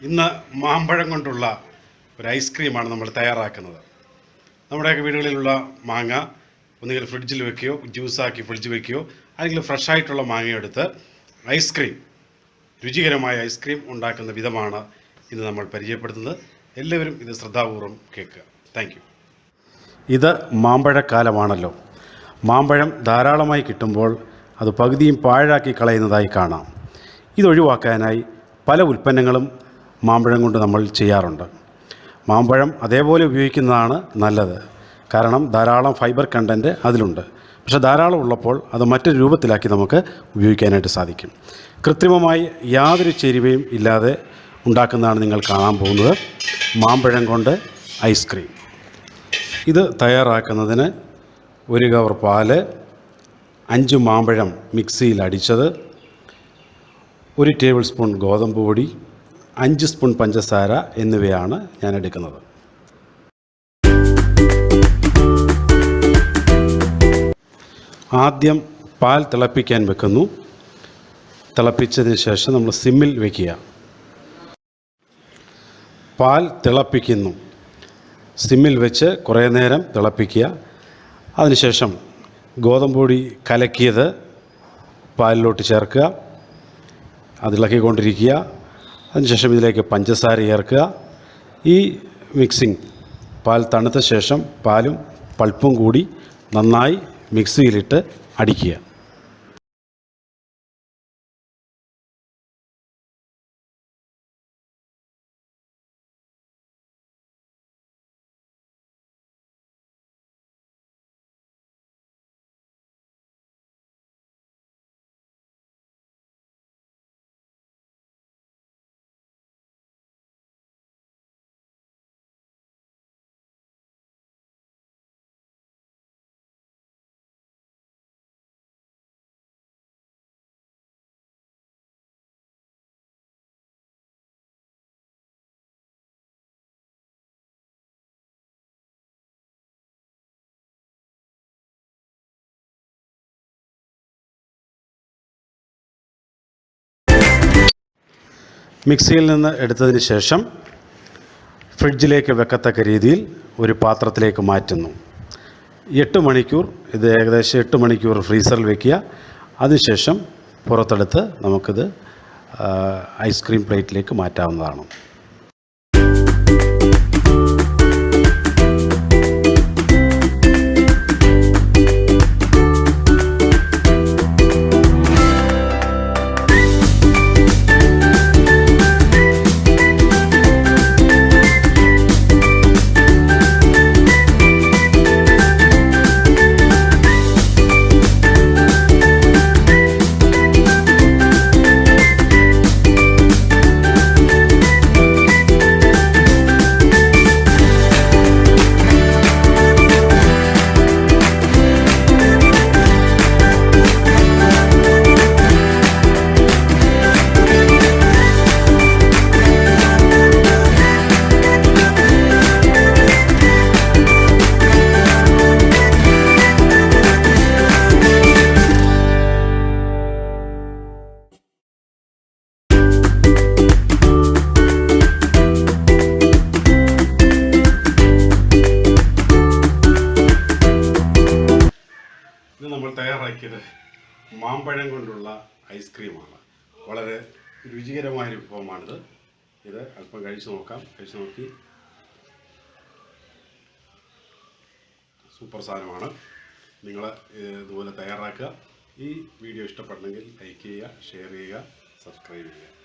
ഇന്ന് മാമ്പഴം കൊണ്ടുള്ള ഒരു ഐസ്ക്രീമാണ് നമ്മൾ തയ്യാറാക്കുന്നത്. നമ്മുടെയൊക്കെ വീടുകളിലുള്ള മാങ്ങ ഒന്നുകിൽ ഫ്രിഡ്ജിൽ വെക്കുകയോ ജ്യൂസാക്കി ഫ്രിഡ്ജിൽ വെക്കുകയോ അല്ലെങ്കിൽ ഫ്രഷായിട്ടുള്ള മാങ്ങ എടുത്ത് ഐസ്ക്രീം, രുചികരമായ ഐസ്ക്രീം ഉണ്ടാക്കുന്ന വിധമാണ് ഇന്ന് നമ്മൾ പരിചയപ്പെടുത്തുന്നത്. എല്ലാവരും ഇത് ശ്രദ്ധാപൂർവം കേൾക്കുക. Thank you. ഇത് മാമ്പഴക്കാലമാണല്ലോ. മാമ്പഴം ധാരാളമായി കിട്ടുമ്പോൾ അത് പകുതിയും പാഴാക്കി കളയുന്നതായി കാണാം. ഇതൊഴിവാക്കാനായി പല ഉൽപ്പന്നങ്ങളും മാമ്പഴം കൊണ്ട് നമ്മൾ ചെയ്യാറുണ്ട്. മാമ്പഴം അതേപോലെ ഉപയോഗിക്കുന്നതാണ് നല്ലത്. കാരണം ധാരാളം ഫൈബർ കണ്ടൻറ്റ് അതിലുണ്ട്. പക്ഷേ ധാരാളം ഉള്ളപ്പോൾ അത് മറ്റൊരു രൂപത്തിലാക്കി നമുക്ക് ഉപയോഗിക്കാനായിട്ട് സാധിക്കും. കൃത്രിമമായി യാതൊരു ചേരുവയും ഇല്ലാതെ ഉണ്ടാക്കുന്നതാണ് നിങ്ങൾ കാണാൻ പോകുന്നത്, മാമ്പഴം കൊണ്ട് ഐസ്ക്രീം. ഇത് തയ്യാറാക്കുന്നതിന് 1 കവർ പാല്, 5 മാമ്പഴം മിക്സിയിൽ അടിച്ചത്, 1 ടേബിൾ സ്പൂൺ ഗോതമ്പ് പൊടി, 5 സ്പൂൺ പഞ്ചസാര എന്നിവയാണ് ഞാൻ എടുക്കുന്നത്. ആദ്യം പാൽ തിളപ്പിക്കാൻ വെക്കുന്നു. തിളപ്പിച്ചതിന് ശേഷം നമ്മൾ സിമ്മിൽ വയ്ക്കുക. പാൽ തിളപ്പിക്കുന്നു. സിമ്മിൽ വെച്ച് കുറേ നേരം തിളപ്പിക്കുക. അതിനുശേഷം ഗോതമ്പ് പൊടി കലക്കിയത് പാലിലോട്ട് ചേർക്കുക. അതിളക്കിക്കൊണ്ടിരിക്കുക. അതിനുശേഷം ഇതിലേക്ക് പഞ്ചസാര ചേർക്കുക. ഈ മിക്സിംഗ് പാൽ തണുത്ത ശേഷം പാലും പൾപ്പും കൂടി നന്നായി മിക്സിയിലിട്ട് അടിക്കുക. മിക്സിയിൽ നിന്ന് എടുത്തതിന് ശേഷം ഫ്രിഡ്ജിലേക്ക് വെക്കത്തക്ക രീതിയിൽ ഒരു പാത്രത്തിലേക്ക് മാറ്റുന്നു. 8 മണിക്കൂർ, ഇത് ഏകദേശം 8 മണിക്കൂർ ഫ്രീസറിൽ വയ്ക്കുക. അതിനുശേഷം പുറത്തെടുത്ത് നമുക്കിത് ഐസ്ക്രീം പ്ലേറ്റിലേക്ക് മാറ്റാവുന്നതാണ്. നമ്മൾ തയ്യാറാക്കിയത് മാമ്പഴം കൊണ്ടുള്ള ഐസ്ക്രീമാണ്. വളരെ രുചികരമായ വിഭവമാണിത്. ഇത് അല്പം കഴിച്ചു നോക്കി. സൂപ്പർ സാധനമാണ്. നിങ്ങൾ ഇതുപോലെ തയ്യാറാക്കുക. ഈ വീഡിയോ ഇഷ്ടപ്പെടണമെങ്കിൽ ലൈക്ക് ചെയ്യുക, ഷെയർ ചെയ്യുക, സബ്സ്ക്രൈബ് ചെയ്യുക.